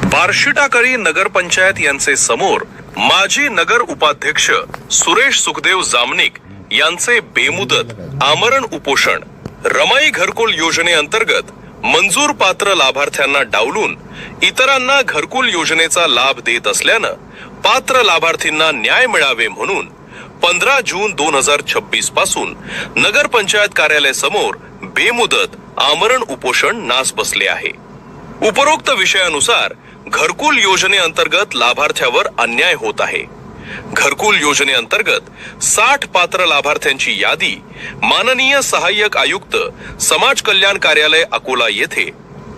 बार्शीटाकळी नगरपंचायत यांचे समोर माजी नगर उपाध्यक्ष सुरेश सुखदेव जामनिक यांचे बेमुदत आमरण उपोषण। रमाई घरकुल योजनेअंतर्गत मंजूर पात्र लाभार्थ्यांना डावलून इतरांना घरकुल योजनेचा लाभ देत असल्यानं पात्र लाभार्थींना न्याय मिळावे म्हणून 15 जून 2026 पासून नगरपंचायत कार्यालय समोर बेमुदत आमरण उपोषण नास बसले आहे। उपरोक्त विषयानुसार घरकुल योजनेअंतर्गत लाभार्थ्यावर अन्याय होत आहे। घरकुल योजनेअंतर्गत 60 पात्र लाभार्थ्यांची यादी माननीय सहाय्यक आयुक्त समाज कल्याण कार्यालय अकोला येथे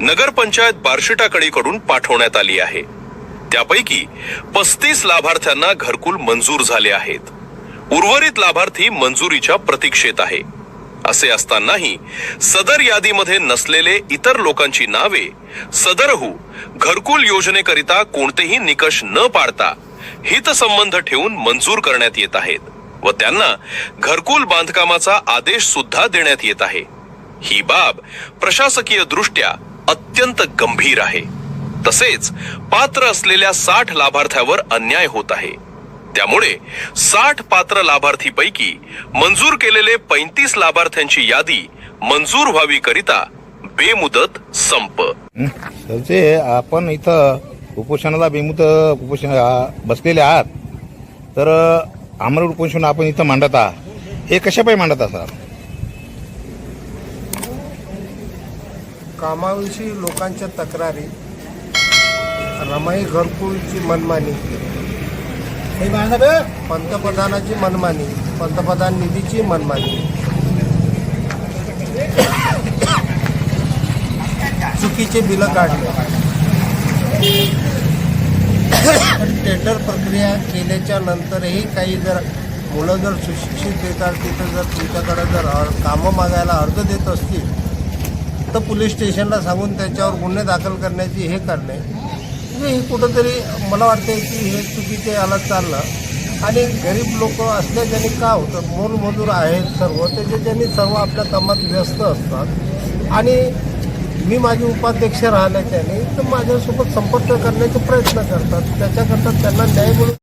नगरपंचायत बार्शीटाकळीकडून पाठवण्यात आली आहे। त्यापैकी 35 लाभार्थ्यांना घरकुल मंजूर झाले आहेत। उर्वरित लाभार्थी मंजुरीच्या प्रतीक्षेत आहे। असे असतानाही सदर यादीमध्ये नसलेले इतर लोकांची नावे सदरहू घरकुल योजनेकरिता कोणतेही निकष न पाळता हितसंबंध ठेवून मंजूर करण्यात येत आहेत व त्यांना घरकुल बांधकामाचा आदेश सुद्धा देण्यात येत आहे। ही बाब प्रशासकीय दृष्ट्या अत्यंत गंभीर आहे। तसेच पात्र असलेल्या 60 लाभार्थ्यावर अन्याय होत आहे। त्यामुळे 60 पात्र लाभार्थीपैकी मंजूर केलेले 35 लाभार्थ्यांची यादी मंजूर व्हावी करिता बेमुदत संप। आपण इथं उपोषणाला बेमुदत उपोषण बसलेले आहात, तर आमरण उपोषण आपण इथं मांडत आहात, हे कशापायी मांडत आहात? कामाविषयी लोकांच्या तक्रारी, रमाई घरकुलची मनमानी, पंतप्रधानाची मनमानी, पंतप्रधान निधीची मनमानी, चुकीचे बिलं काढणे, टेंडर प्रक्रिया केल्याच्या नंतरही काही जर मुलं जर सुशिक्षित देतात तिथं जर तुमच्याकडे जर कामं मागायला अर्ज देत असतील तर पोलीस स्टेशनला सांगून त्याच्यावर गुन्हे दाखल करण्याची हे करणे, हे कुठंतरी मला वाटते की हे चुकीचे याला चाललं। आणि गरीब लोक असल्याच्याने का होतं, मोलमजूर आहेत सर्व, त्याच्याने सर्व आपल्या कामात व्यस्त असतात आणि मी माझे उपाध्यक्ष राहिल्याच्याने तर माझ्यासोबत संपर्क करण्याचे प्रयत्न करतात। त्याच्याकरता त्यांना न्याय मिळून